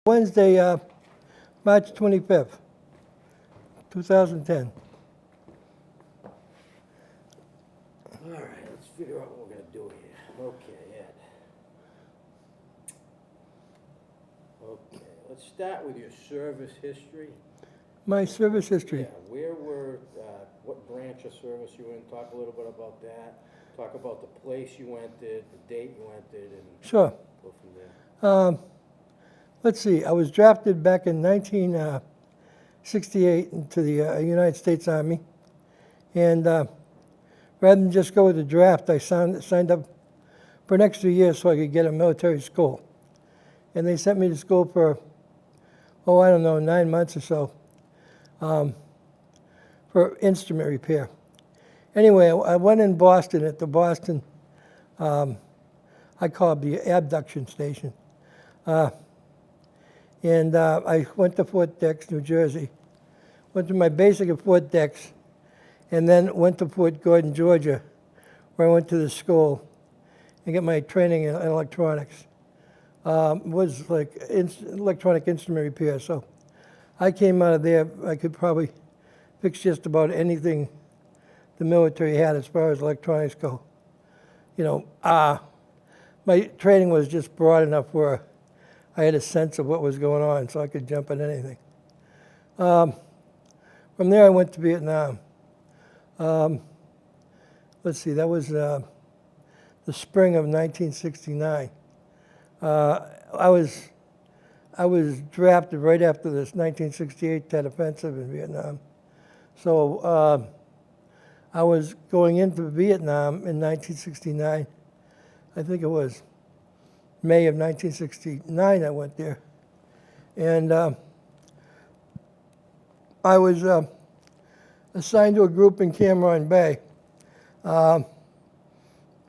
Wednesday, March 25th, 2010. All right, let's figure out what we're gonna do here. Okay, Ed. Okay, let's start with your service history. My service history. Yeah, what branch of service you were in, talk a little bit about that. Talk about the place you entered, the date you entered, and Sure. go from there. Let's see, I was drafted back in 1968 into the United States Army. And rather than just go with the draft, I signed up for an extra year so I could get a military school. And they sent me to school for, 9 months or so for instrument repair. Anyway, I went in Boston at the Boston, I call it the abduction station. And I went to Fort Dix, New Jersey, went to my basic at Fort Dix, and then went to Fort Gordon, Georgia, where I went to the school and get my training in electronics. It was like electronic instrument repair, so I came out of there, I could probably fix just about anything the military had as far as electronics go. You know, my training was just broad enough where I had a sense of what was going on, so I could jump at anything. From there, I went to Vietnam. Let's see, that was the spring of 1969. I was drafted right after this 1968 Tet Offensive in Vietnam. So I was going into Vietnam in 1969. I think it was May of 1969 I went there. And I was assigned to a group in Cam Bay.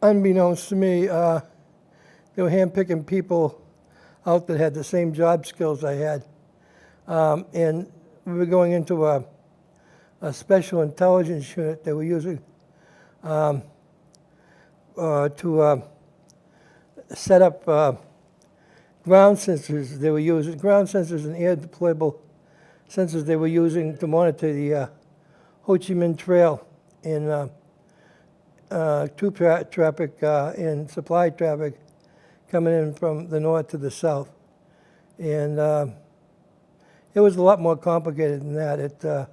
Unbeknownst to me, they were handpicking people out that had the same job skills I had. And we were going into a special intelligence unit they were using to set up ground sensors they were using, ground sensors and air deployable sensors they were using to monitor the Ho Chi Minh Trail in troop traffic and supply traffic coming in from the north to the south. And it was a lot more complicated than that.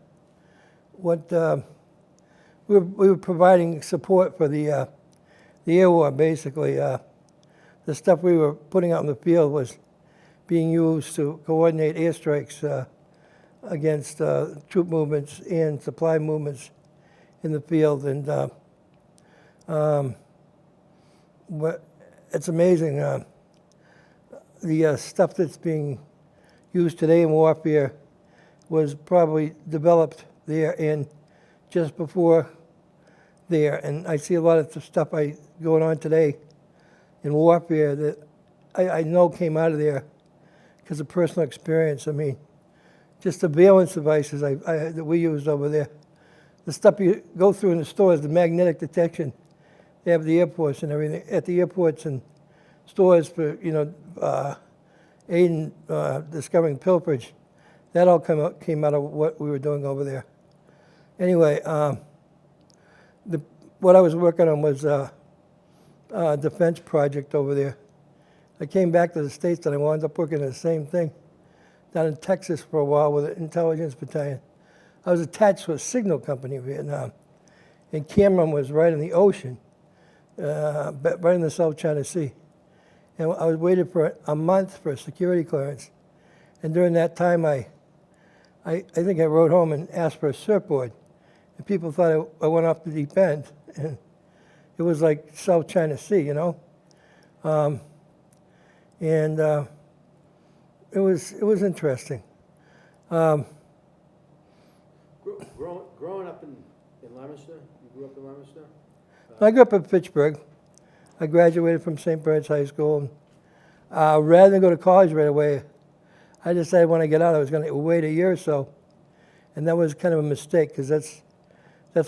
We were providing support for the air war, basically. The stuff we were putting out in the field was being used to coordinate airstrikes against troop movements and supply movements in the field. And it's amazing. The stuff that's being used today in warfare was probably developed there and just before there. And I see a lot of the stuff going on today in warfare that I know came out of there because of personal experience. I mean, just the surveillance devices that we used over there. The stuff you go through in the stores, the magnetic detection they have at the airports and everything, at the airports and stores for, aid in discovering pilferage. That all came out of what we were doing over there. Anyway, what I was working on was a defense project over there. I came back to the States and I wound up working on the same thing down in Texas for a while with an intelligence battalion. I was attached to a signal company in Vietnam. And Cameron was right in the ocean, right in the South China Sea. And I was waiting for a month for a security clearance. And during that time, I think I wrote home and asked for a surfboard. And people thought I went off the deep end. And it was like South China Sea, It was interesting. Growing up in Leominster, you grew up in Leominster? I grew up in Fitchburg. I graduated from St. Bernard's High School. And, rather than go to college right away, I decided when I get out I was going to wait a year or so. And that was kind of a mistake because that's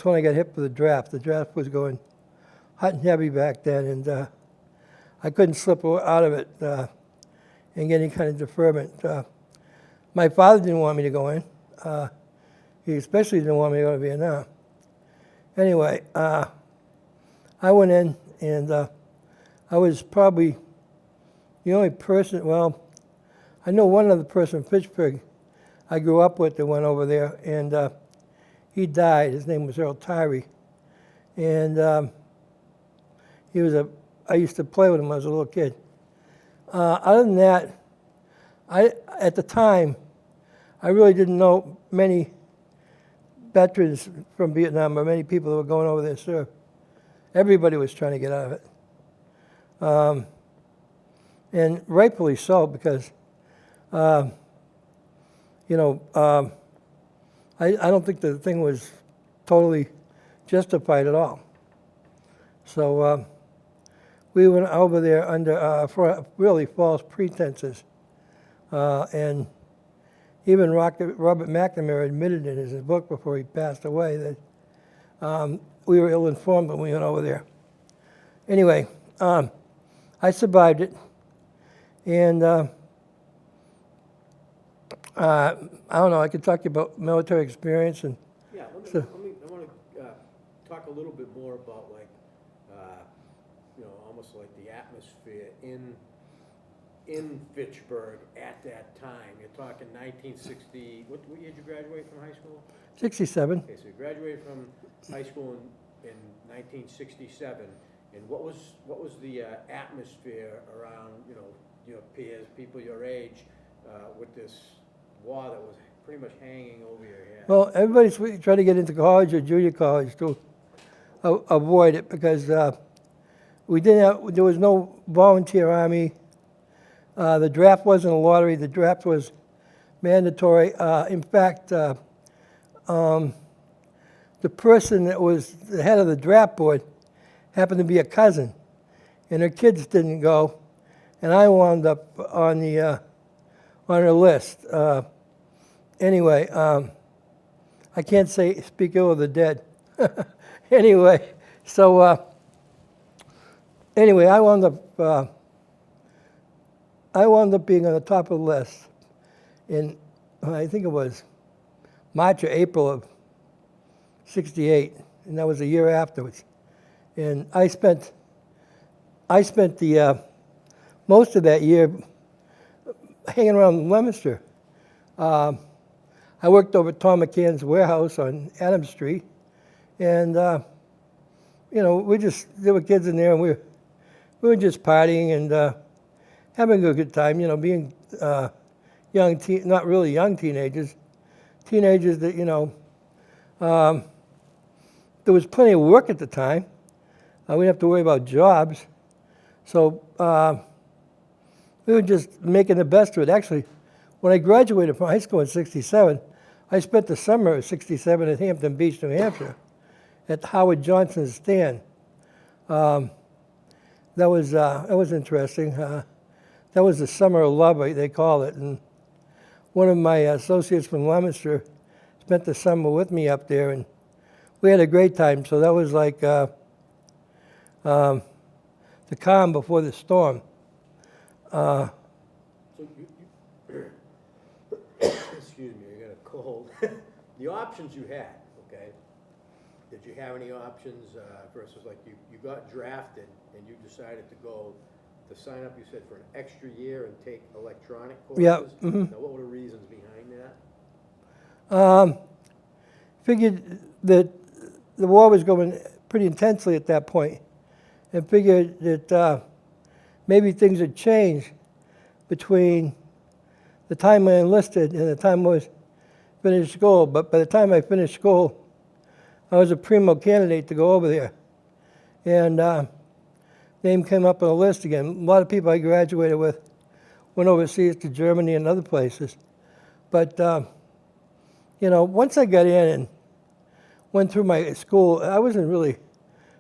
when I got hit with the draft. The draft was going hot and heavy back then, and I couldn't slip out of it. and get any kind of deferment. My father didn't want me to go in. He especially didn't want me to go to Vietnam. Anyway, I went in, and I was probably the only person, well, I know one other person in Fitchburg I grew up with that went over there, and he died. His name was Earl Tyree. And he was I used to play with him when I was a little kid. Other than that, at the time, I really didn't know many veterans from Vietnam or many people that were going over there to serve. Everybody was trying to get out of it. And rightfully so, because, I don't think the thing was totally justified at all. So we went over there under for really false pretenses. And even Robert McNamara admitted in his book before he passed away that we were ill-informed when we went over there. Anyway, I survived it. And I don't know, I could talk to you about military experience. And Yeah, I want to talk a little bit more about, like, almost like the atmosphere in Fitchburg at that time. You're talking 1960, what year did you graduate from high school? 67. Okay, so you graduated from high school in 1967, and what was the atmosphere around, your peers, people your age, with this war that was pretty much hanging over your head? Well, everybody's trying to get into college or junior college to avoid it, because there was no volunteer army. The draft wasn't a lottery. The draft was mandatory. In fact, the person that was the head of the draft board happened to be a cousin, and her kids didn't go, and I wound up on her list. Anyway, I can't speak ill of the dead. Anyway, so anyway, I wound up being on the top of the list in, I think it was March or April of '68, and that was a year afterwards. And I spent the most of that year hanging around Leominster. I worked over at Tom McCann's warehouse on Adams Street, and there were kids in there, and we were just partying and having a good time. Being not really young teenagers that there was plenty of work at the time. We didn't have to worry about jobs, so we were just making the best of it. Actually, when I graduated from high school in '67, I spent the summer of '67 at Hampton Beach, New Hampshire, at Howard Johnson's stand. That was interesting. That was the summer of love, they call it. And one of my associates from Leominster spent the summer with me up there, and we had a great time. So that was like the calm before the storm. So excuse me, I got a cold. The options you had, okay? Did you have any options versus, like, you got drafted and you decided to sign up, you said, for an extra year and take electronic courses? Yeah. Mm-hmm. Now, what were the reasons behind that? Figured that the war was going pretty intensely at that point, and figured that maybe things had changed between the time I enlisted and the time I was finished school. But by the time I finished school, I was a primo candidate to go over there. And name came up on the list again. A lot of people I graduated with went overseas to Germany and other places. But, once I got in and went through my school, I wasn't really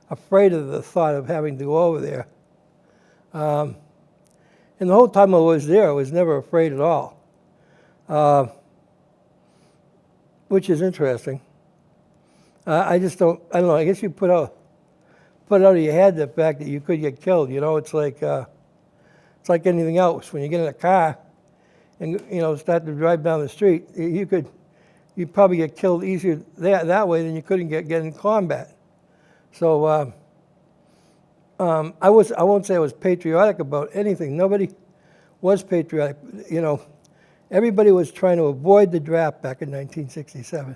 afraid of the thought of having to go over there. And the whole time I was there, I was never afraid at all, which is interesting. I don't know, I guess you put out of your head the fact that you could get killed. It's like, it's like anything else. When you get in a car and, start to drive down the street, you'd probably get killed easier that way than you couldn't get in combat. So I won't say I was patriotic about anything. Nobody was patriotic. Everybody was trying to avoid the draft back in 1967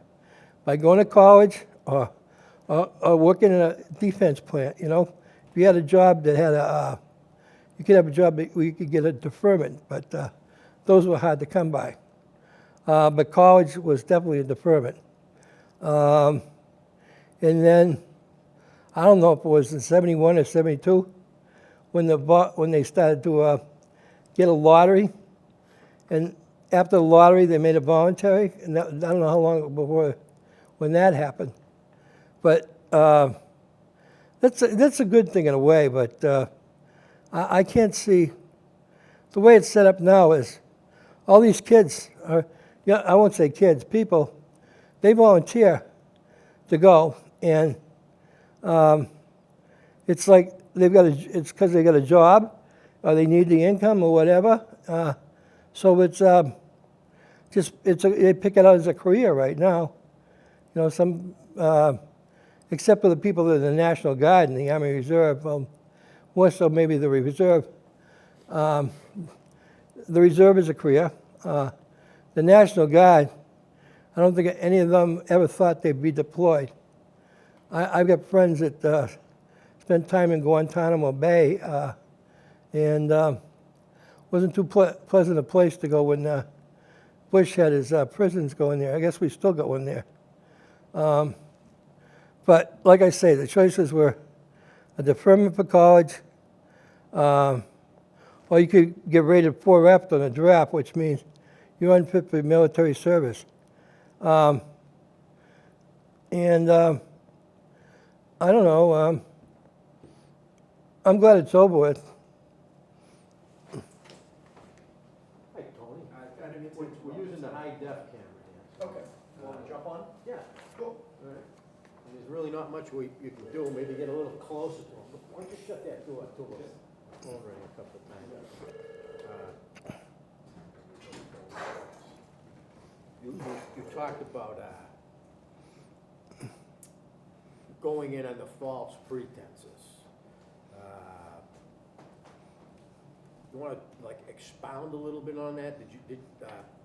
by going to college or working in a defense plant. If you had a job that had you could have a job where you could get a deferment, but those were hard to come by. But college was definitely a deferment. And then, I don't know if it was in 71 or 72 when they started to get a lottery. And after the lottery, they made it voluntary. And I don't know how long before when that happened. But that's a good thing in a way, but I can't see, the way it's set up now is all these kids, I won't say kids, people, they volunteer to go, and it's like it's because they got a job, or they need the income or whatever. So it's they pick it out as a career right now. Some except for the people that are in the National Guard and the Army Reserve, more so maybe the Reserve. The Reserve is a career. The National Guard, I don't think any of them ever thought they'd be deployed. I've got friends that spent time in Guantanamo Bay, and wasn't too pleasant a place to go when Bush had his prisons going there. I guess we still got one there. But like I say, the choices were a deferment for college, or you could get rated 4F on a draft, which means you're unfit for military service. And I don't know, I'm glad it's over with. Hi, Tony. We're using the high def camera here. Okay, you want to jump on? Yeah. Cool. All right. And there's really not much you can do, maybe get a little closer to them. Why don't you shut that door to us? Over a couple of times. You talked about going in under false pretenses. You want to expound a little bit on that?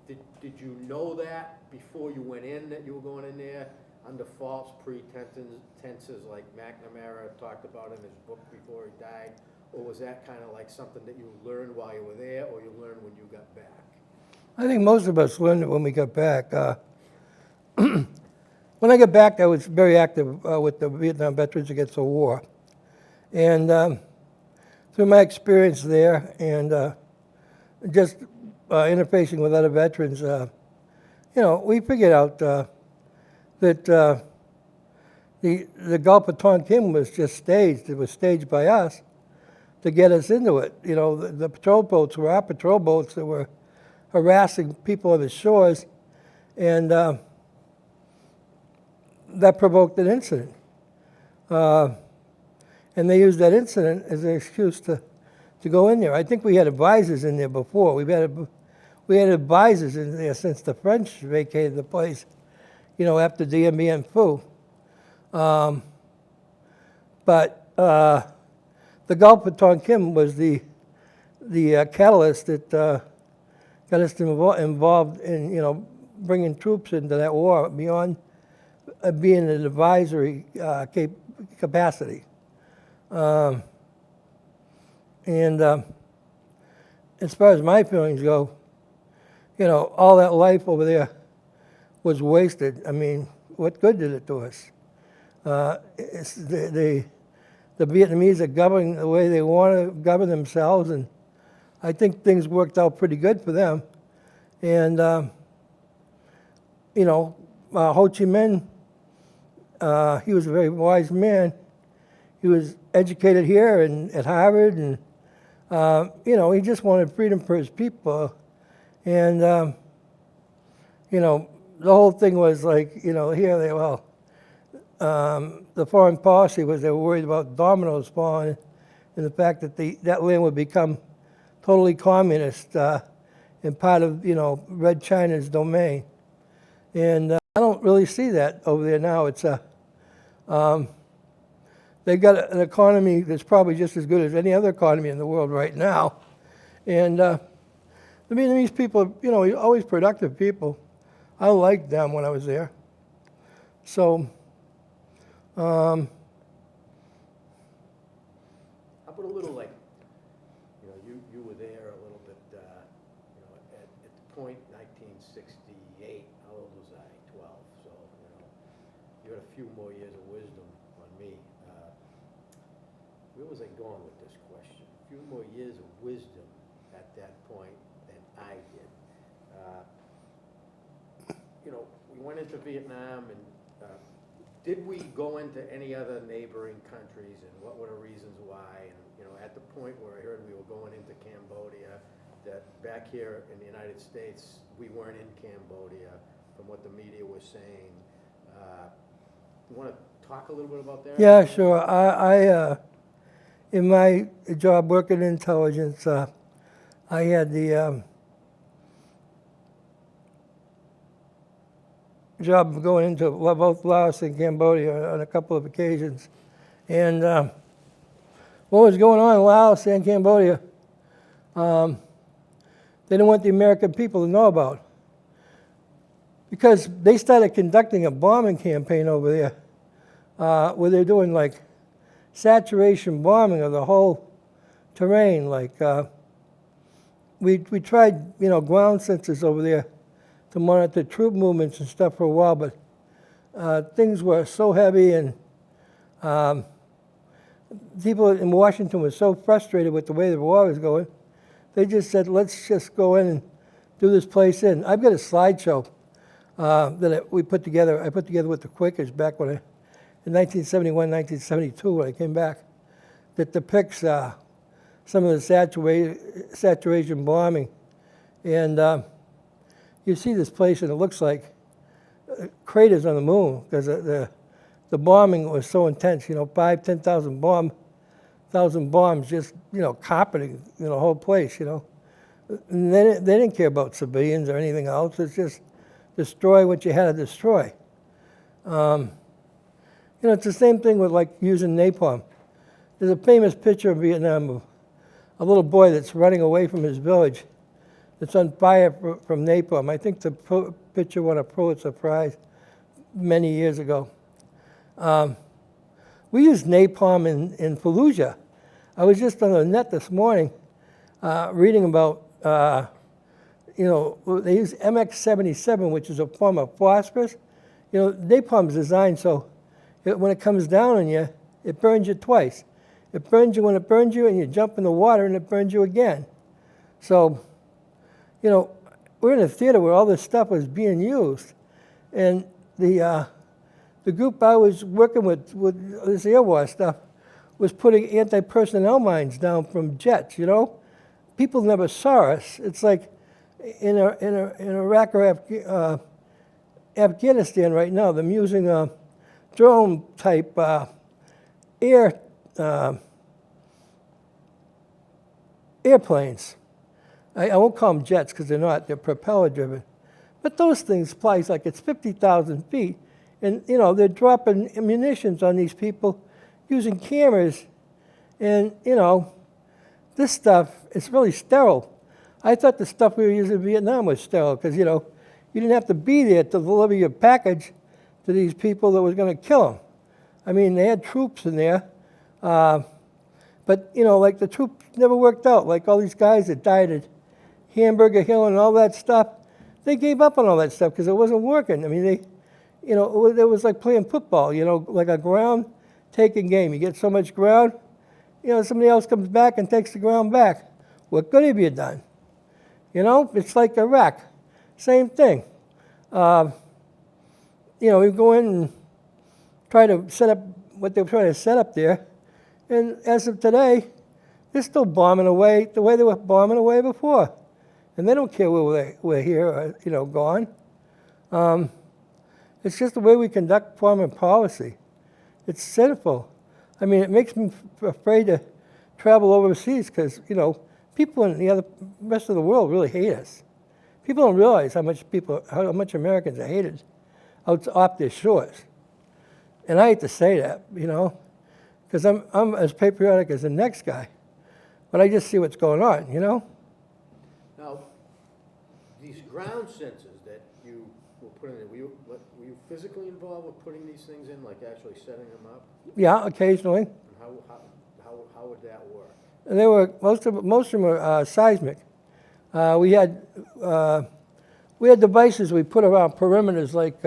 Did you know that before you went in, that you were going in there under false pretenses, like McNamara talked about in his book before he died? Or was that kind of like something that you learned while you were there, or you learned when you got back? I think most of us learned it when we got back. When I got back, I was very active with the Vietnam Veterans Against the War. And through my experience there and just interfacing with other veterans, we figured out that the Gulf of Tonkin was just staged. It was staged by us to get us into it. The patrol boats were our patrol boats that were harassing people on the shores, and that provoked an incident. And they used that incident as an excuse to go in there. I think we had advisors in there before. We had advisors in there since the French vacated the place, after Dien Bien Phu. But the Gulf of Tonkin was the catalyst that got us involved in, bringing troops into that war beyond being an advisory capacity. And as far as my feelings go, all that life over there was wasted. I mean, what good did it do us? The Vietnamese are governing the way they want to govern themselves, and I think things worked out pretty good for them. And, Ho Chi Minh, he was a very wise man. He was educated here and at Harvard, and, he just wanted freedom for his people. And, the whole thing was like, here they were. The foreign policy was they were worried about dominoes falling and the fact that that land would become totally communist and part of, Red China's domain. And I don't really see that over there now. It's they've got an economy that's probably just as good as any other economy in the world right now. And the Vietnamese people, always productive people. I liked them when I was there. So, How about a little like, you were there a little bit, at the point 1968, how old was I? 12. So, you had a few more years of wisdom on me. Where was I going with this question? A few more years of wisdom at that point than I did. We went into Vietnam, and did we go into any other neighboring countries, and what were the reasons why? And at the point where I heard we were going into Cambodia, that back here in the United States, we weren't in Cambodia, from what the media was saying. You want to talk a little bit about that? yeah, sure. I in my job working in intelligence, I had the job of going into both Laos and Cambodia on a couple of occasions. And what was going on in Laos and Cambodia, they didn't want the American people to know about. Because they started conducting a bombing campaign over there, where they're doing like saturation bombing of the whole terrain. Like we tried, ground sensors over there to monitor troop movements and stuff for a while, but things were so heavy, and people in Washington were so frustrated with the way the war was going, they just said, let's just go in and do this place in. I've got a slideshow that we put together. I put together with the Quakers back when in 1971, 1972, when I came back, that depicts some of the saturation bombing. And you see this place, and it looks like craters on the moon, because the bombing was so intense. 5,000, 10,000 bombs just carpeting the whole place. And they didn't care about civilians or anything else. It's just destroy what you had to destroy. It's the same thing with like using napalm. There's a famous picture of Vietnam of a little boy that's running away from his village. It's on fire from napalm. I think the picture won a Pulitzer Prize many years ago. We use napalm in Fallujah. I was just on the net this morning reading about, they use MX-77, which is a form of phosphorus. Napalm is designed so when it comes down on you, it burns you twice. It burns you when it burns you, and you jump in the water, and it burns you again. So, we're in a theater where all this stuff was being used. And the group I was working with this air war stuff was putting anti-personnel mines down from jets, People never saw us. It's like in Iraq or Afghanistan right now, they're using drone-type airplanes. I won't call them jets because they're not. They're propeller-driven. But those things fly like it's 50,000 feet. And, they're dropping munitions on these people using cameras. And, this stuff is really sterile. I thought the stuff we were using in Vietnam was sterile because, you didn't have to be there to deliver your package to these people that was going to kill them. I mean, they had troops in there. But, like the troops never worked out. Like all these guys that died at Hamburger Hill and all that stuff, they gave up on all that stuff because it wasn't working. I mean, it was like playing football, like a ground-taking game. You get so much ground, somebody else comes back and takes the ground back. What good have you done? It's like Iraq. Same thing. We go in and try to set up what they were trying to set up there. And as of today, they're still bombing away the way they were bombing away before. And they don't care whether we're here or, gone. It's just the way we conduct foreign policy. It's sinful. I mean, it makes me afraid to travel overseas because, people in the rest of the world really hate us. People don't realize how much Americans are hated out off their shores. And I hate to say that, you know, because I'm as patriotic as the next guy, but I just see what's going on, you know. Now, these ground sensors that you were putting in, were you physically involved with putting these things in, like actually setting them up? Yeah, occasionally. And how would that work? And they were most of them were seismic. We had devices we put around perimeters, like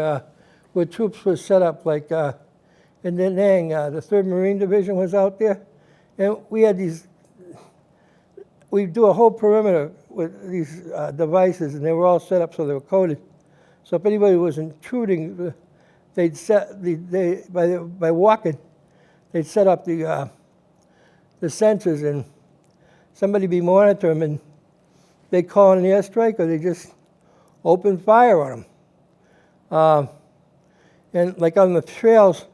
where troops were set up, like in Da Nang, the 3rd Marine Division was out there, and we had these. We do a whole perimeter with these devices, and they were all set up so they were coded. So if anybody was intruding, they'd set by walking, they'd set up the sensors, and somebody be monitoring them, and they call in an airstrike, or they just open fire on them. And like on the trails,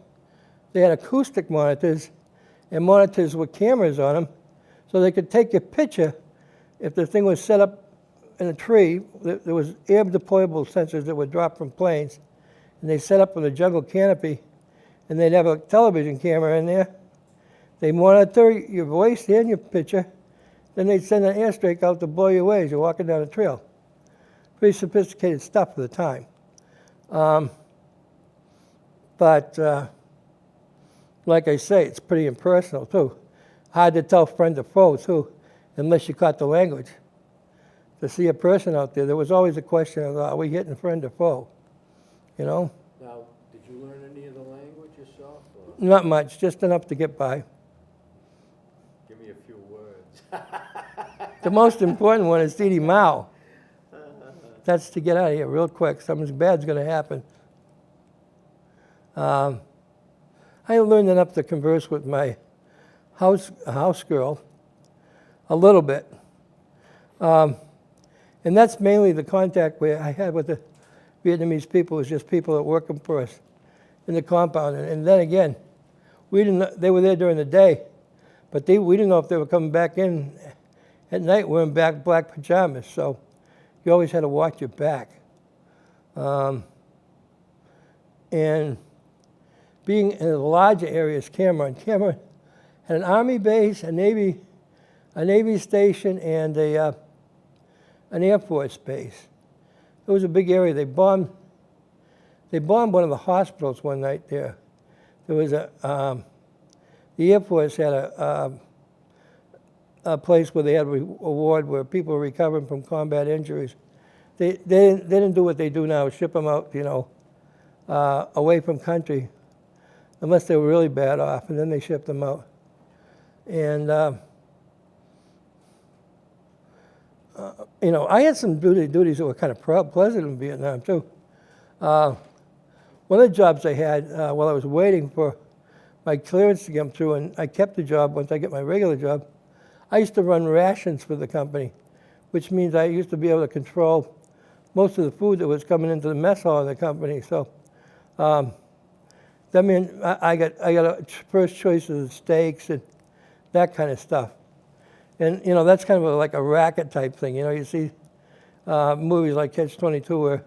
they had acoustic monitors, and monitors with cameras on them, so they could take your picture if the thing was set up in a tree. There was air deployable sensors that would drop from planes, and they set up on the jungle canopy, and they'd have a television camera in there. They monitor your voice and your picture. Then they'd send an airstrike out to blow you away as you're walking down the trail. Pretty sophisticated stuff for the time. But like I say, it's pretty impersonal too. Hard to tell friend or foe too, unless you caught the language. To see a person out there was always a question of, are we hitting friend or foe? You know? Now, did you learn any of the language yourself? Or? Not much, just enough to get by. Give me a few words. The most important one is Didi Mao. That's to get out of here real quick. Something bad's going to happen. I learned enough to converse with my house girl a little bit. And that's mainly the contact I had with the Vietnamese people. It was just people that working for us in the compound. And then again, they were there during the day, but we didn't know if they were coming back in at night wearing black pajamas. So you always had to watch your back. And being in the larger areas, Cameron had an Army base, a Navy station, and an Air Force base. It was a big area. They bombed one of the hospitals one night there. There was the Air Force had a place where they had a ward where people were recovering from combat injuries. They didn't do what they do now, ship them out, you know, away from country, unless they were really bad off, and then they shipped them out. And you know, I had some duties that were kind of pleasant in Vietnam too. One of the jobs I had while I was waiting for my clearance to come through, and I kept the job once I get my regular job, I used to run rations for the company, which means I used to be able to control most of the food that was coming into the mess hall of the company. So that meant I got a first choice of the steaks and that kind of stuff. And, you know, that's kind of like a racket type thing. You know, you see movies like Catch-22 where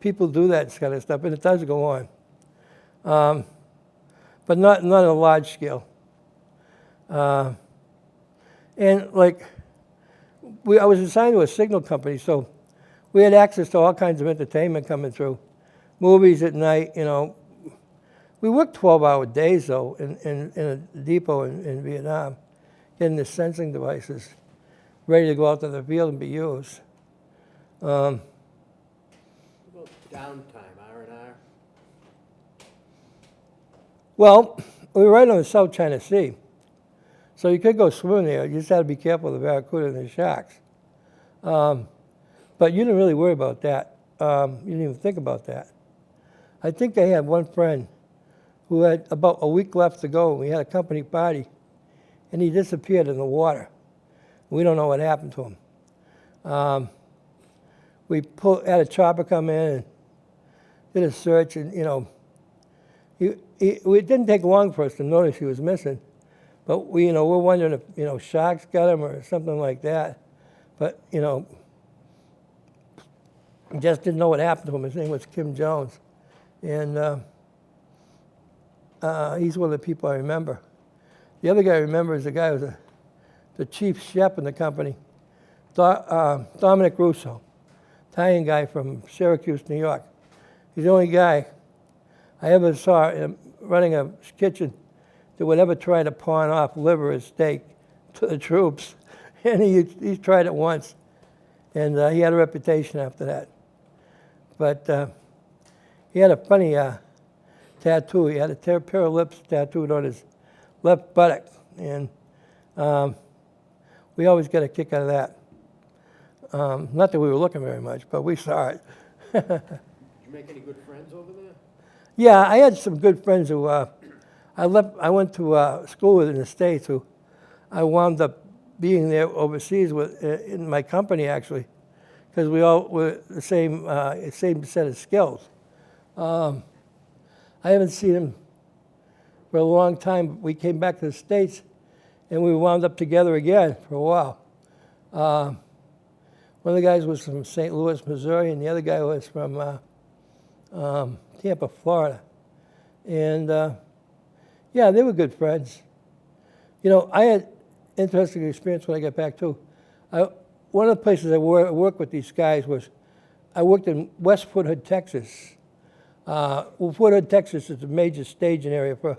people do that kind of stuff, and it does go on. But not on a large scale. And, like, I was assigned to a signal company, so we had access to all kinds of entertainment coming through. Movies at night, you know. We worked 12-hour days, though, in a depot in Vietnam, getting the sensing devices ready to go out to the field and be used. What about downtime, R&R? Well, we were right on the South China Sea, so you could go swimming there. You just had to be careful of the barracuda and the sharks. But you didn't really worry about that. You didn't even think about that. I think I had one friend who had about a week left to go. We had a company party, and he disappeared in the water. We don't know what happened to him. We had a chopper come in and did a search, and, you know, it didn't take long for us to notice he was missing. But we're wondering if, sharks got him or something like that. But, just didn't know what happened to him. His name was Kim Jones. And he's one of the people I remember. The other guy I remember is the guy who was the chief chef in the company, Dominic Russo, Italian guy from Syracuse, New York. He's the only guy I ever saw running a kitchen that would ever try to pawn off liver or steak to the troops. And he tried it once, and he had a reputation after that. But he had a funny tattoo. He had a pair of lips tattooed on his left buttock, and we always got a kick out of that. Not that we were looking very much, but we saw it. Did you make any good friends over there? Yeah, I had some good friends who I went to school with in the States, who I wound up being there overseas with in my company, actually, because we all were the same set of skills. I haven't seen him for a long time. We came back to the States, and we wound up together again for a while. One of the guys was from St. Louis, Missouri, and the other guy was from Tampa, Florida. And yeah, they were good friends. I had interesting experience when I got back too. One of the places I worked with these guys was, I worked in West Fort Hood, Texas. Fort Hood, Texas is a major staging area for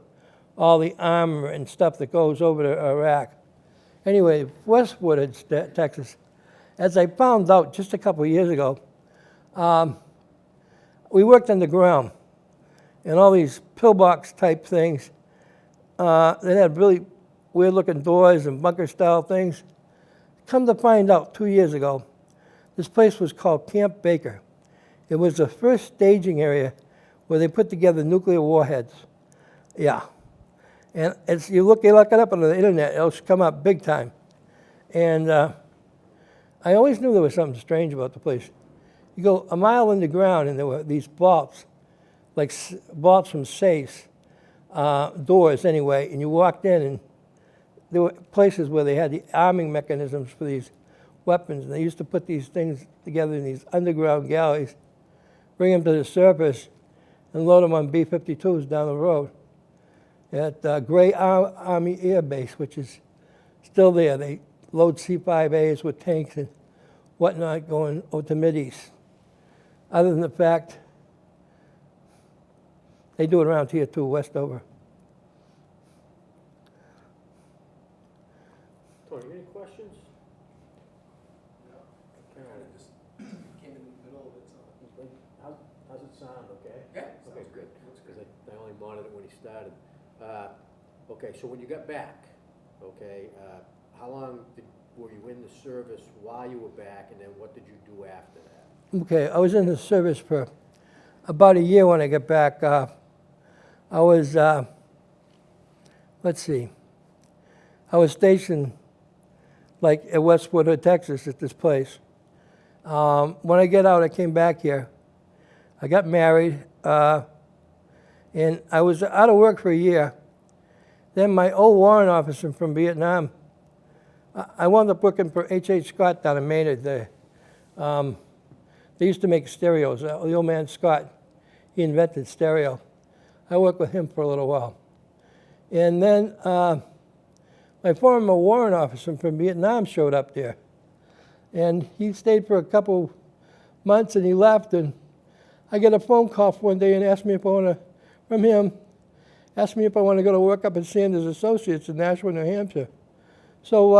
all the armor and stuff that goes over to Iraq. Anyway, West Fort Hood, Texas, as I found out just a couple of years ago, we worked underground, and all these pillbox type things that had really weird-looking doors and bunker-style things. Come to find out, 2 years ago, this place was called Camp Baker. It was the first staging area where they put together nuclear warheads. Yeah. And you look it up on the internet, it'll come up big time. And I always knew there was something strange about the place. You go a mile underground, and there were these vaults, like vaults from safes, doors anyway, and you walked in, and there were places where they had the arming mechanisms for these weapons, and they used to put these things together in these underground galleys, bring them to the surface, and load them on B-52s down the road at Gray Army Air Base, which is still there. They load C-5As with tanks and whatnot going over to Mideast. Other than the fact, they do it around here too, Westover. Tony, any questions? No, kind of just came in the middle of it, so. How's it sound, okay? Yeah, Okay, sounds good. Looks Because good. I only monitored when he started. Okay, so when you got back, okay, how long were you in the service while you were back, and then what did you do after that? Okay, I was in the service for about a year when I got back. I was, let's see, I was stationed like at West Fort Hood, Texas at this place. When I get out, I came back here. I got married, and I was out of work for a year. Then my old warrant officer from Vietnam, I wound up working for H.H. Scott down in Maynard there. They used to make stereos. The old man Scott, he invented stereo. I worked with him for a little while. And then my former warrant officer from Vietnam showed up there. And he stayed for a couple months, and he left. And I get a phone call one day and asked me if I want to, from him, asked me if I want to go to work up at Sanders Associates in Nashua, New Hampshire. So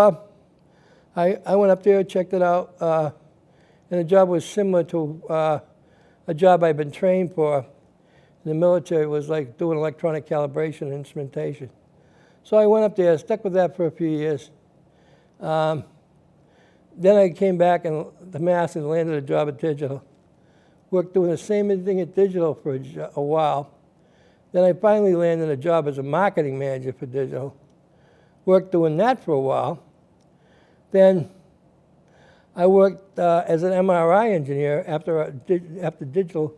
I went up there, checked it out, and the job was similar to a job I'd been trained for in the military. It was like doing electronic calibration and instrumentation. So I went up there, stuck with that for a few years. Then I came back to Mass and landed a job at Digital. Worked doing the same thing at Digital for a while. Then I finally landed a job as a marketing manager for Digital. Worked doing that for a while. Then I worked as an MRI engineer after Digital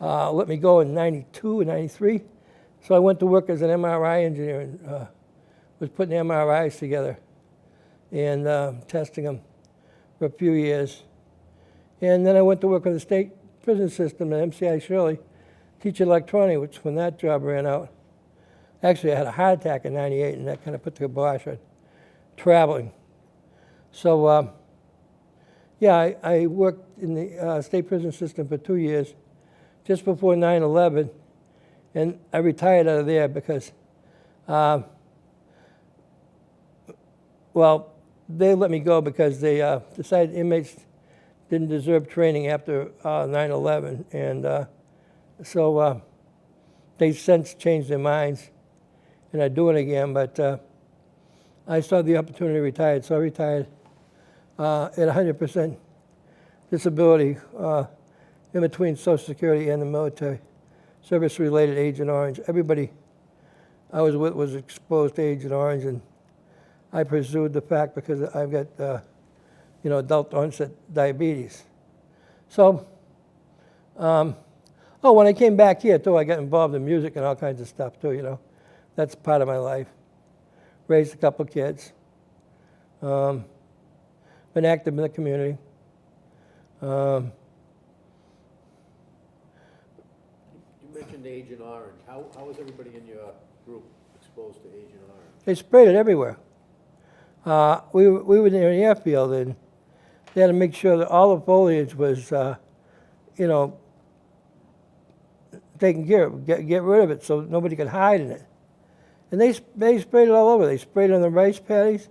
let me go in 92 and 93. So I went to work as an MRI engineer in was putting MRIs together and testing them for a few years. And then I went to work with the state prison system at MCI Shirley, teach electronics, which when that job ran out, actually I had a heart attack in '98, and that kind of put the kibosh on traveling. So, yeah, I worked in the state prison system for 2 years, just before 9/11, and I retired out of there because, well, they let me go because they decided inmates didn't deserve training after 9/11, and so they've since changed their minds and are doing it again, but I saw the opportunity to retire, so I retired at 100% disability in between Social Security and the military. Service-related Agent Orange. Everybody I was with was exposed to Agent Orange, and I pursued the fact because I've got, adult onset diabetes. So, when I came back here too, I got involved in music and all kinds of stuff too, That's part of my life. Raised a couple of kids. Been active in the community. You mentioned Agent Orange. How was everybody in your group exposed to Agent Orange? They sprayed it everywhere. We were in the airfield, and they had to make sure that all the foliage was, taken care of, get rid of it so nobody could hide in it. And they sprayed it all over. They sprayed it on the rice paddies.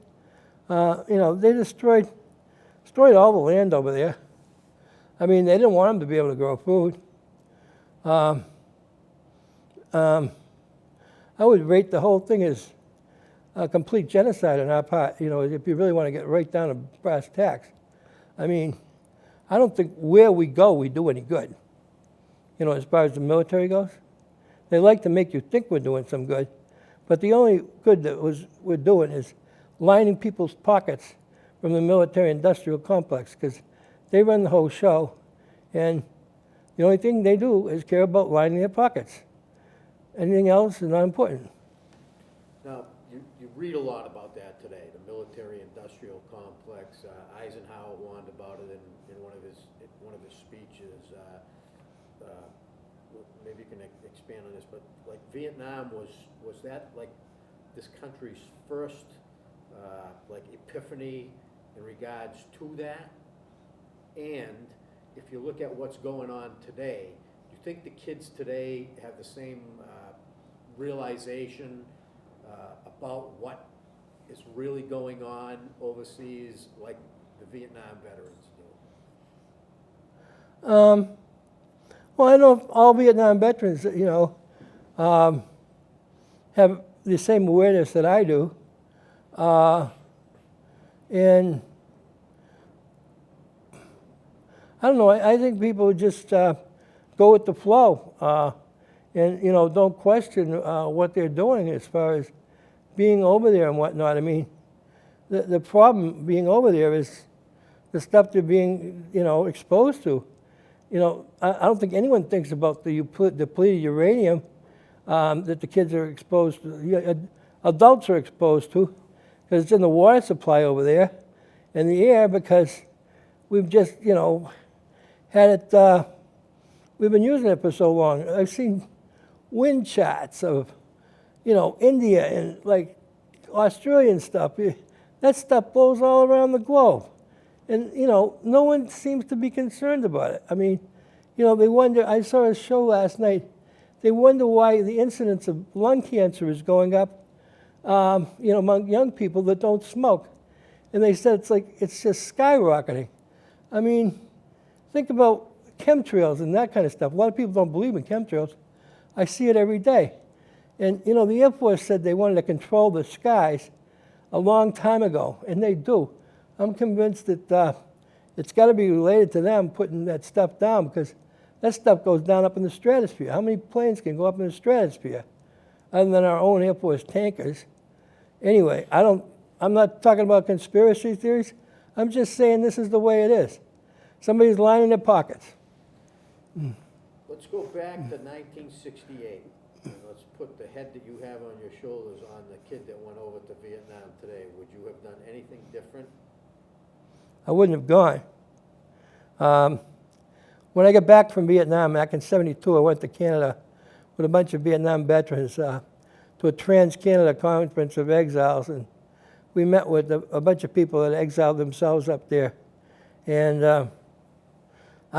They destroyed all the land over there. I mean, they didn't want them to be able to grow food. I would rate the whole thing as a complete genocide on our part, if you really want to get right down to brass tacks. I mean, I don't think where we go we do any good, as far as the military goes. They like to make you think we're doing some good, but the only good that we're doing is lining people's pockets from the military-industrial complex, because they run the whole show, and the only thing they do is care about lining their pockets. Anything else is not important. Now, you read a lot about that today, the military-industrial complex. Eisenhower warned about it in one of his speeches. Maybe you can expand on this, but like Vietnam was that like this country's first epiphany in regards to that? And if you look at what's going on today, do you think the kids today have the same realization about what is really going on overseas like the Vietnam veterans do? Well, I know all Vietnam veterans, have the same awareness that I do. And I don't know, I think people just go with the flow and, don't question what they're doing as far as being over there and whatnot. I mean, the problem being over there is the stuff they're being, exposed to. I don't think anyone thinks about the depleted uranium that the kids are exposed to, adults are exposed to, because it's in the water supply over there, and the air, because we've just, had it, we've been using it for so long. I've seen wind charts of, India and like Australian stuff. That stuff blows all around the globe. And, no one seems to be concerned about it. I mean, they wonder, I saw a show last night, they wonder why the incidence of lung cancer is going up, among young people that don't smoke. And they said it's just skyrocketing. I mean, think about chemtrails and that kind of stuff. A lot of people don't believe in chemtrails. I see it every day. And, the Air Force said they wanted to control the skies a long time ago, and they do. I'm convinced that it's got to be related to them putting that stuff down, because that stuff goes down up in the stratosphere. How many planes can go up in the stratosphere other than our own Air Force tankers? Anyway, I'm not talking about conspiracy theories. I'm just saying this is the way it is. Somebody's lining their pockets. Let's go back to 1968. And let's put the head that you have on your shoulders on the kid that went over to Vietnam today. Would you have done anything different? I wouldn't have gone. When I got back from Vietnam back in '72, I went to Canada with a bunch of Vietnam veterans to a Trans-Canada Conference of Exiles, and we met with a bunch of people that exiled themselves up there. And I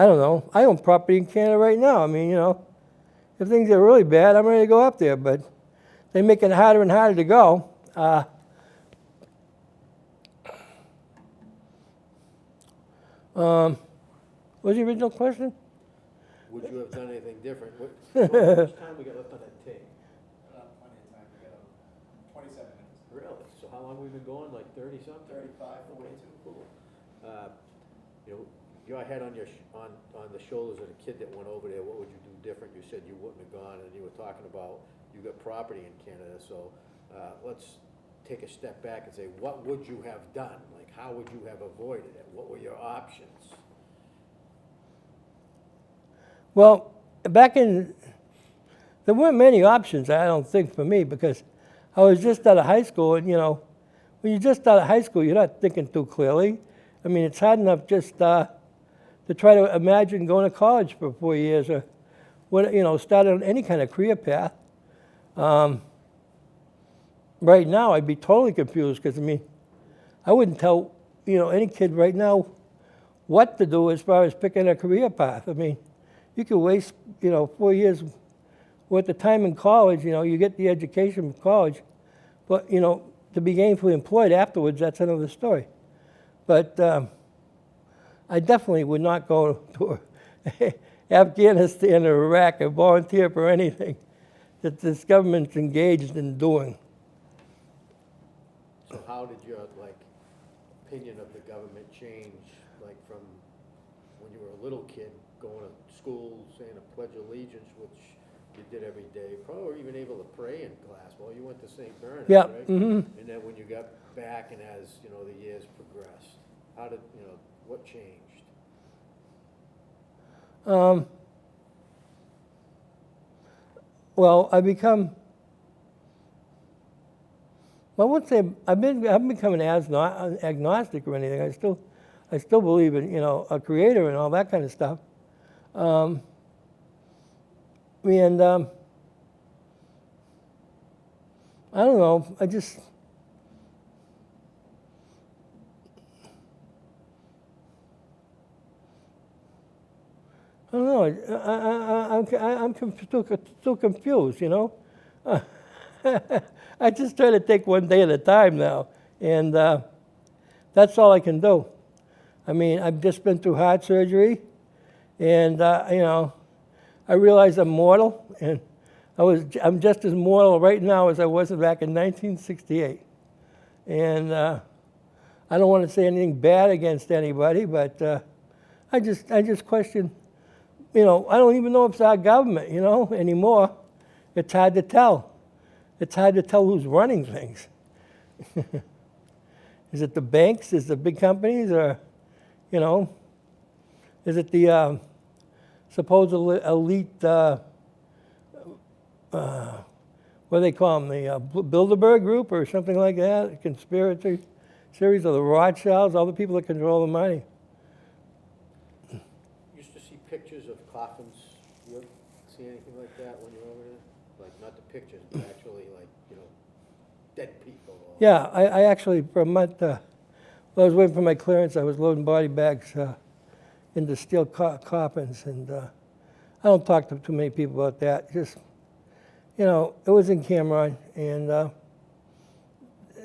don't know, I own property in Canada right now. I mean, you know, if things get really bad, I'm ready to go up there, but they make it harder and harder to go. What was the original question? Would you have done anything different? How much time we got left on that tape? Plenty of time, we got 27 minutes. Really? So how long have we been going, like 30-something? 35, 42. Cool. You know, your head on on the shoulders of the kid that went over there, what would you do different? You said you wouldn't have gone, and you were talking about you got property in Canada, so let's take a step back and say, what would you have done? Like, how would you have avoided it? What were your options? Well, there weren't many options, I don't think, for me, because I was just out of high school, and, you know, when you're just out of high school, you're not thinking too clearly. I mean, it's hard enough just to try to imagine going to college for 4 years or, you know, start on any kind of career path. Right now, I'd be totally confused because, I mean, I wouldn't tell, you know, any kid right now what to do as far as picking a career path. I mean, you could waste, you know, 4 years worth of time in college, you know, you get the education from college, but, you know, to be gainfully employed afterwards, that's another story. But I definitely would not go to Afghanistan or Iraq or volunteer for anything that this government's engaged in doing. So how did your, like, opinion of the government change, like, from when you were a little kid going to school, saying a Pledge of Allegiance, which you did every day, probably were even able to pray in class? Well, you went to St. Bernard, Yeah, right? mm-hmm. And then when you got back and as, you know, the years progressed, how did, you know, what changed? Well, I wouldn't say I haven't become an agnostic or anything. I still believe in, you know, a creator and all that kind of stuff. And I don't know. I don't know. I'm still confused, you know. I just try to take one day at a time now, and that's all I can do. I mean, I've just been through heart surgery, and you know, I realize I'm mortal, and I'm just as mortal right now as I was back in 1968. And I don't want to say anything bad against anybody, but I just question. You know, I don't even know if it's our government, you know, anymore. It's hard to tell. It's hard to tell who's running things. Is it the banks? Is it the big companies? Or, you know, is it the supposed elite, what do they call them, the Bilderberg Group or something like that? A conspiracy series of the Rothschilds, all the people that control the money. Used to see pictures of coffins. You ever see anything like that when you were over there? Like, not the pictures, but actually, like, you know, dead people. Or... Yeah, I actually, for a month, while I was waiting for my clearance, I was loading body bags into steel coffins, and I don't talk to too many people about that. Just, you know, it was in Cameron, and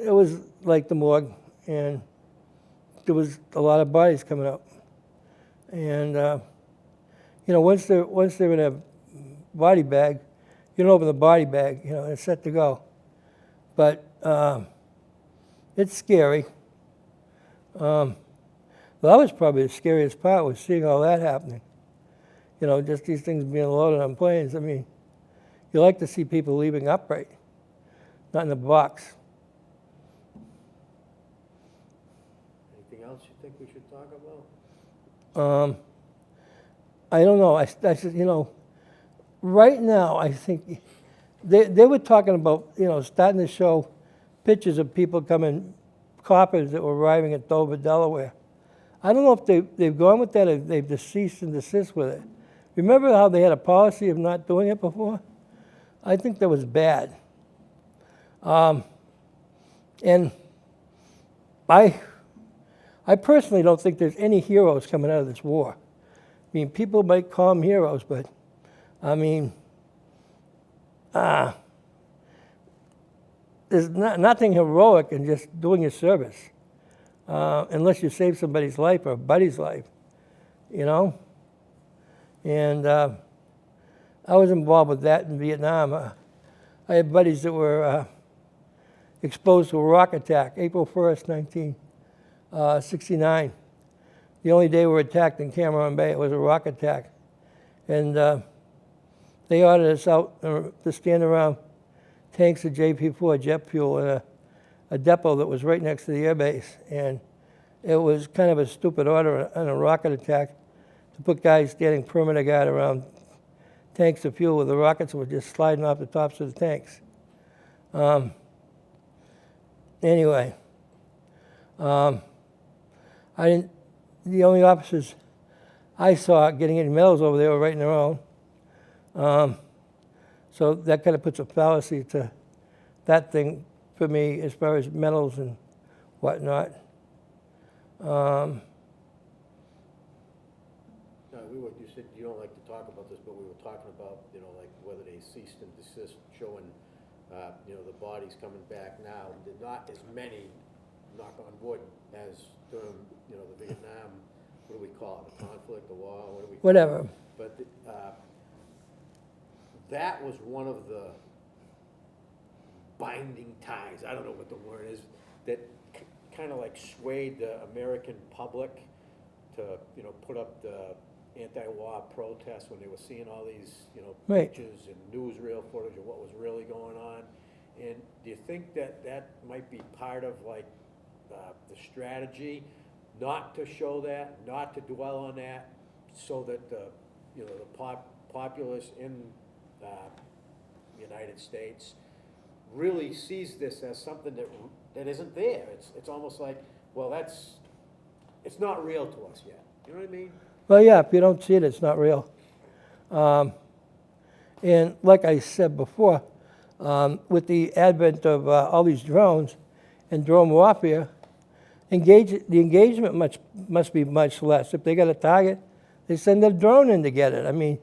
it was like the morgue, and there was a lot of bodies coming up. And, you know, once they're in a body bag, you don't open the body bag, you know, it's set to go. But it's scary. Well, that was probably the scariest part, was seeing all that happening. You know, just these things being loaded on planes. I mean, you like to see people leaving upright, not in a box. Anything else you think we should talk about? I don't know. I said, you know, right now I think they were talking about, starting to show pictures of people coming, coppers that were arriving at Dover, Delaware. I don't know if they've gone with that or they've ceased and desist with it. Remember how they had a policy of not doing it before? I think that was bad. And I personally don't think there's any heroes coming out of this war. I mean, people might call them heroes, but I mean, there's nothing heroic in just doing your service, unless you save somebody's life or a buddy's life, And I was involved with that in Vietnam. I had buddies that were exposed to a rock attack, April 1st, 1969. The only day we were attacked in Cameron Bay, it was a rock attack. And they ordered us out to stand around tanks of JP4 jet fuel in a depot that was right next to the airbase. And it was kind of a stupid order on a rocket attack to put guys standing perimeter guard around tanks of fuel where the rockets were just sliding off the tops of the tanks. Anyway, the only officers I saw getting any medals over there were writing their own. So that kind of puts a fallacy to that thing for me as far as medals and whatnot. No, you said you don't like to talk about this, but we were talking about, like whether they ceased and desist, showing, the bodies coming back now. There's not as many, knock on wood, as during, the Vietnam, what do we call it, the conflict, the war, what do we call Whatever. it? But that was one of the binding ties, I don't know what the word is, that kind of like swayed the American public to, put up the anti-war protests when they were seeing all these, Right. pictures and newsreel footage of what was really going on. And do you think that that might be part of like the strategy, not to show that, not to dwell on that, so that the, the populace in the United States really sees this as something that isn't there. It's almost like, well, it's not real to us yet. You know what I mean? Well, yeah, if you don't see it, it's not real. And like I said before, with the advent of all these drones and drone warfare, the engagement must be much less. If they got a target, they send a drone in to get it. I mean,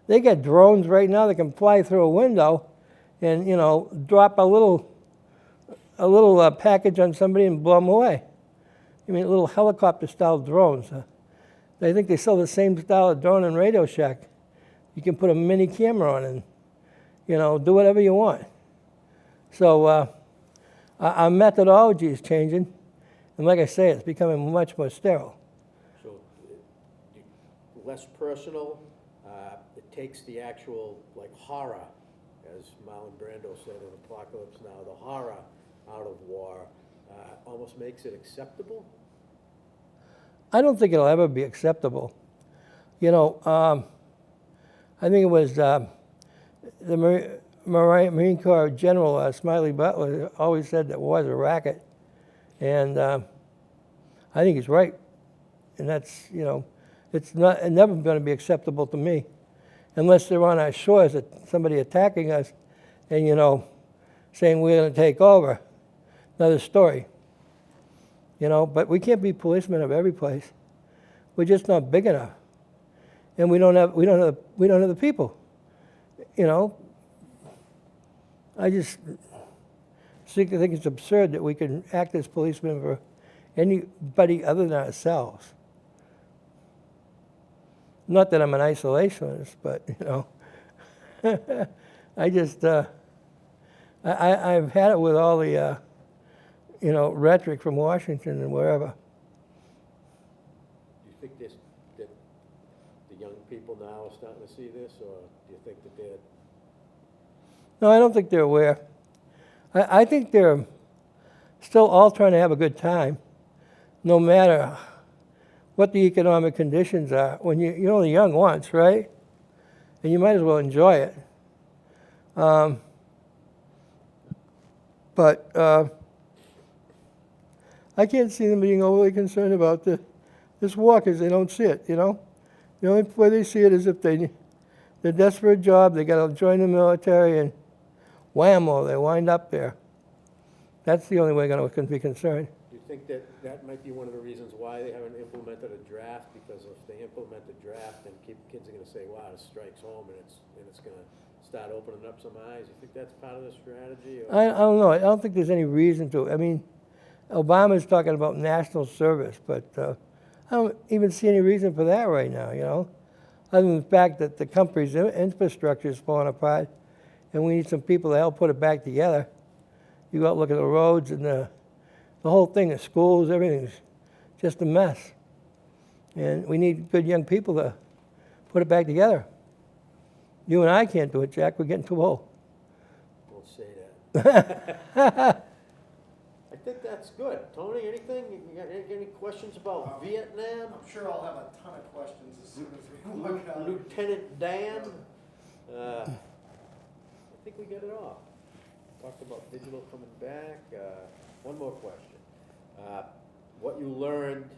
they got drones right now that can fly through a window and, drop a little package on somebody and blow them away. I mean, little helicopter-style drones. I think they sell the same style of drone in Radio Shack. You can put a mini camera on and, do whatever you want. So our methodology is changing. And like I say, it's becoming much more sterile. So less personal, it takes the actual like horror, as Marlon Brando said in Apocalypse Now, the horror out of war, almost makes it acceptable. I don't think it'll ever be acceptable. I think it was the Marine Corps General Smiley Butler always said that war is a racket. And I think he's right. And that's, it's never going to be acceptable to me. Unless they're on our shores, somebody attacking us and, saying we're going to take over. Another story. But we can't be policemen of every place. We're just not big enough. And we don't have the people. I just think it's absurd that we can act as policemen for anybody other than ourselves. Not that I'm an isolationist, but I just I've had it with all the rhetoric from Washington and wherever. Do you think that the young people now are starting to see this, or do you think that they're... No, I don't think they're aware. I think they're still all trying to have a good time, no matter what the economic conditions are. When you're only young once, right? And you might as well enjoy it. But I can't see them being overly concerned about this war because they don't see it, you know? The only way they see it is if they're desperate for a job, they got to join the military, and whammo, they wind up there. That's the only way they're going to be concerned. Do you think that that might be one of the reasons why they haven't implemented a draft? Because if they implement the draft, then kids are gonna say, wow, this strikes home, and it's gonna start opening up some eyes. You think that's part of the strategy? Or? I don't know. I don't think there's any reason to. I mean, Obama's talking about national service, but I don't even see any reason for that right now, you know? Other than the fact that the country's infrastructure is falling apart, and we need some people to help put it back together. You go out and look at the roads and the whole thing, the schools, everything's just a mess. And we need good young people to put it back together. You and I can't do it, Jack. We're getting too old. Don't say that. I think that's good. Tony, anything? You got any questions about Vietnam? I'm sure I'll have a ton of questions as soon as we look at it. Lieutenant Dan? I think we got it all. Talked about digital coming back. One more question. What you learned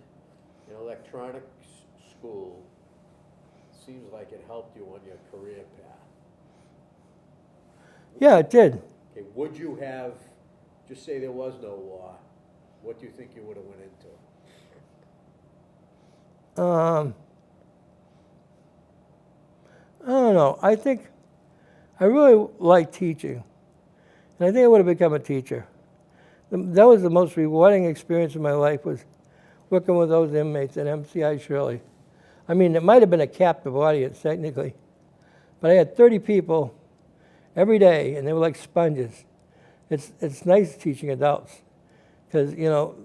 in electronics school seems like it helped you on your career path. Yeah, it did. Okay, would you have, just say there was no war, what do you think you would have went into? I don't know. I think I really like teaching. And I think I would have become a teacher. That was the most rewarding experience of my life, was working with those inmates at MCI Shirley. I mean, it might have been a captive audience, technically. But I had 30 people every day, and they were like sponges. It's nice teaching adults because, you know,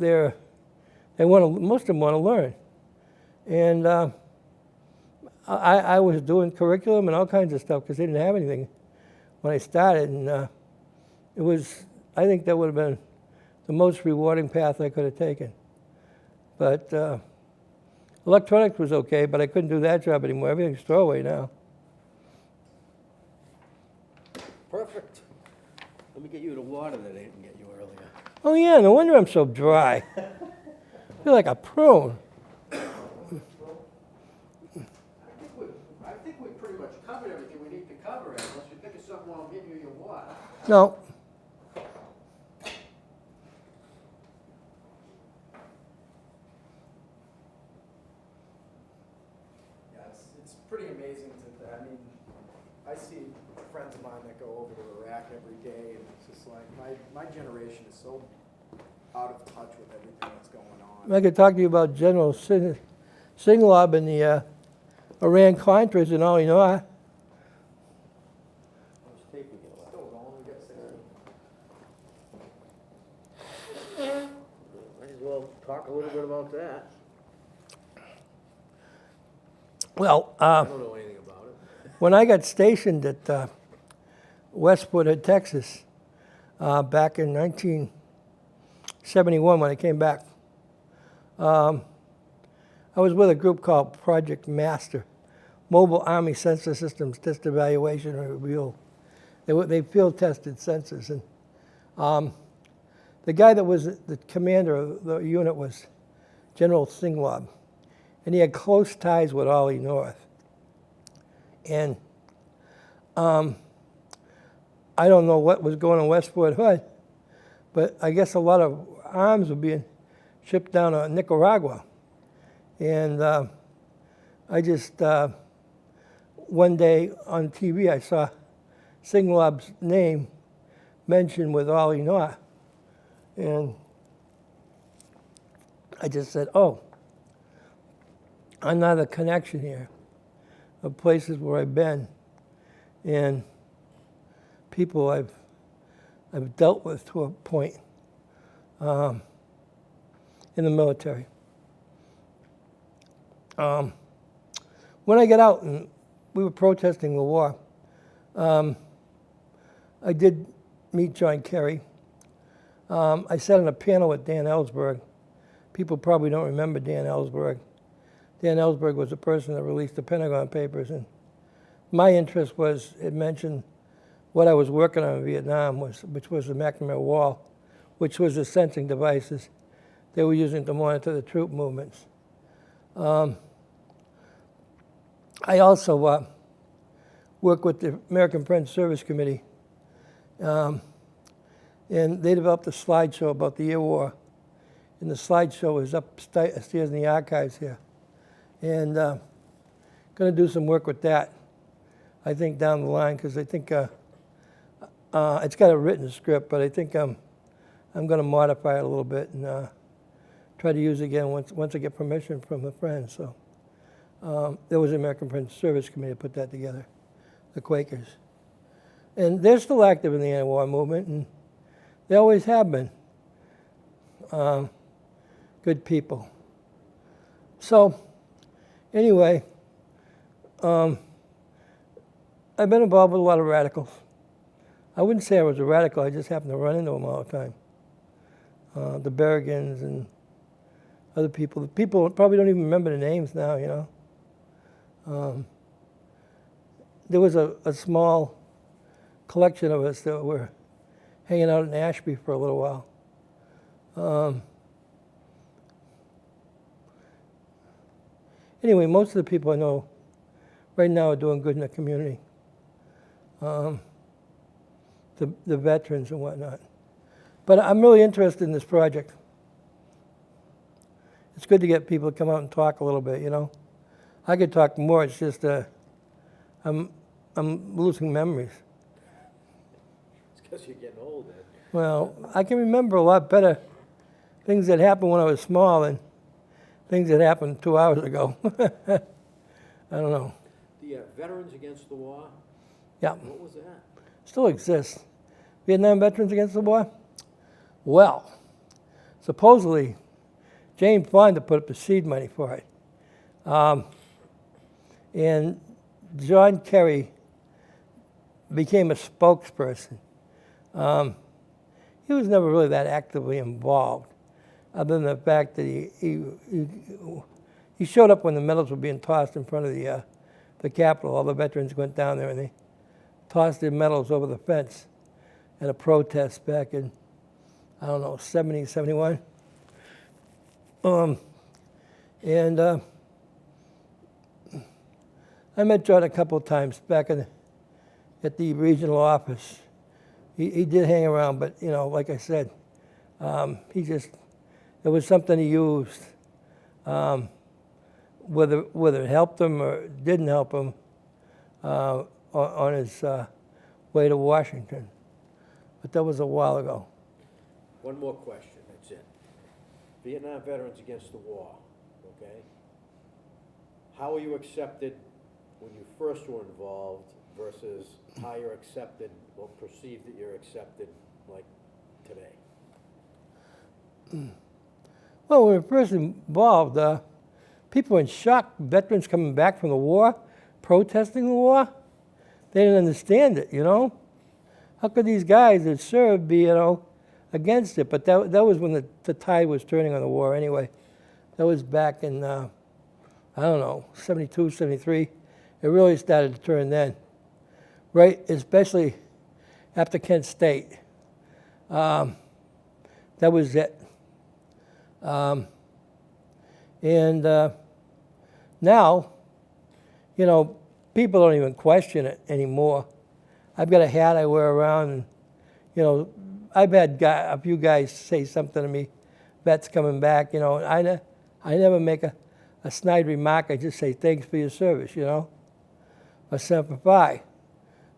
most of them want to learn. And I was doing curriculum and all kinds of stuff because they didn't have anything when I started. And I think that would have been the most rewarding path I could have taken. But electronics was okay, but I couldn't do that job anymore. Everything's throwaway now. Perfect. Let me get you the water that I didn't get you earlier. Oh yeah, no wonder I'm so dry. I feel like a prune. I think we pretty much covered everything we need to cover, unless you think of something while I'm getting you your water. No. Yeah, it's pretty amazing I mean, I see friends of mine that go over to Iraq every day, and it's just like, my generation is so out of touch with everything that's going on. I could talk to you about General Singlab and the Iran-Contras and all, you know. How much tape we get left? Still going, we got 60. Might as well talk a little bit about that. Well, I don't know anything about it. when I got stationed at Westwood, Texas, back in 1971 when I came back, I was with a group called Project Master, Mobile Army Sensor Systems Test Evaluation and Review. They field tested sensors. And the guy that was the commander of the unit was General Singlab. And he had close ties with Ollie North. And I don't know what was going on Westwood Hood, but I guess a lot of arms were being shipped down to Nicaragua. And I just, one day on TV, I saw Singlab's name mentioned with Ollie North. And I just said, oh, another connection here of places where I've been and people I've dealt with to a point in the military. When I got out and we were protesting the war, I did meet John Kerry. I sat on a panel with Dan Ellsberg. People probably don't remember Dan Ellsberg. Dan Ellsberg was the person that released the Pentagon Papers, and my interest was, it mentioned what I was working on in Vietnam, which was the McNamara Wall, which was the sensing devices they were using to monitor the troop movements. I also work with the American Friends Service Committee, and they developed a slideshow about the year war. And the slideshow is upstairs in the archives here. And going to do some work with that, I think, down the line, because I think it's got a written script, but I think I'm going to modify it a little bit and try to use it again once I get permission from the Friends. So there was the American Friends Service Committee that put that together, the Quakers. And they're still active in the anti-war movement, and they always have been. Good people. So, anyway, I've been involved with a lot of radicals. I wouldn't say I was a radical, I just happened to run into them all the time. The Berrigans and other people. The people probably don't even remember the names now, you know. There was a small collection of us that were hanging out in Ashby for a little while. Anyway, most of the people I know right now are doing good in the community. The veterans and whatnot. But I'm really interested in this project. It's good to get people to come out and talk a little bit, you know. I could talk more, it's just I'm losing memories. It's because you're getting old, Ed. Well, I can remember a lot better things that happened when I was small than things that happened 2 hours ago. I don't know. The Veterans Against the War, Yeah, what was that? still exists. Vietnam Veterans Against the War? Well, supposedly, Jane Fonda put up the seed money for it. And John Kerry became a spokesperson. He was never really that actively involved, other than the fact that he showed up when the medals were being tossed in front of the Capitol. All the veterans went down there and they tossed their medals over the fence at a protest back in, I don't know, 70, 71. I met John a couple of times back at the regional office. He did hang around, but, you know, like I said, it was something he used. Whether it helped him or didn't help him on his way to Washington. But that was a while ago. One more question, that's it. Vietnam Veterans Against the War, okay? How were you accepted when you first were involved versus how you're accepted or perceived that you're accepted, like, today? Well, when we were first involved, people were in shock. Veterans coming back from the war, protesting the war. They didn't understand it, you know? How could these guys that served be, you know, against it? But that was when the tide was turning on the war anyway. That was back in, I don't know, 72, 73. It really started to turn then. Right, especially after Kent State. That was it. Now, you know, people don't even question it anymore. I've got a hat I wear around, and, you know, I've had a few guys say something to me, vets coming back, you know, and I never make a snide remark. I just say, thanks for your service, you know, or Semper Fi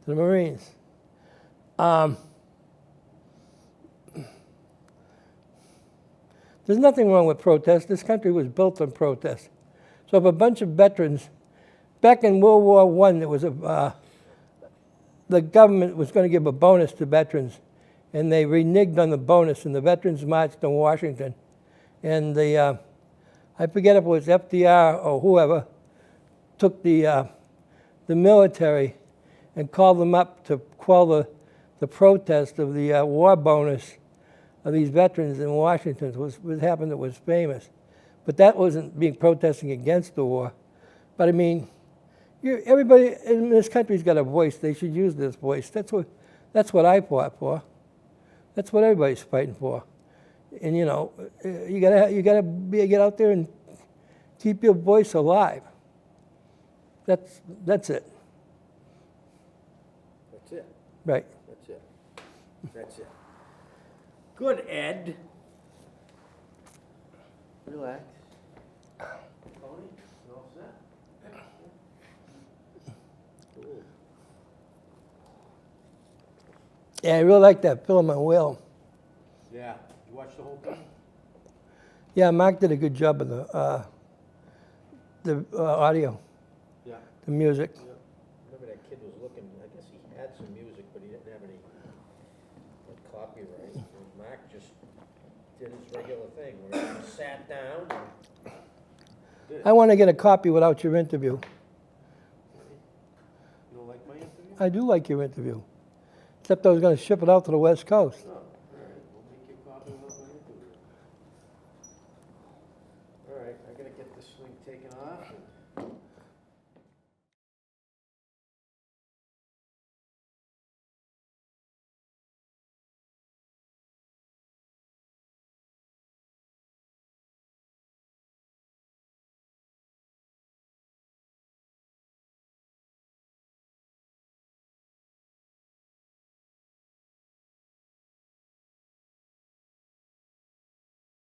to the Marines. There's nothing wrong with protest. This country was built on protest. So if a bunch of veterans, back in World War I, there was the government was going to give a bonus to veterans, and they reneged on the bonus, and the veterans marched on Washington. And I forget if it was FDR or whoever, took the military and called them up to quell the protest of the war bonus of these veterans in Washington. What happened that was famous. But that wasn't being protesting against the war. But I mean, everybody in this country's got a voice. They should use this voice. That's That's what I fought for. That's what everybody's fighting for. And you know, you gotta get out there and keep your voice alive. That's it. That's it. Right. That's it. That's it. Good, Ed. Relax. Tony, you all set? Cool. Yeah, I really like that filament wheel. Yeah, you watch the whole thing? Yeah, Mark did a good job of the audio, Yeah. the music. Yeah. Remember that kid was looking, I guess he had some music, but he didn't have any copyright. And Mark just did his regular thing, where he sat down and did it. I want to get a copy without your interview. You don't like my interview? I do like your interview. Except I was going to ship it out to the West Coast. No,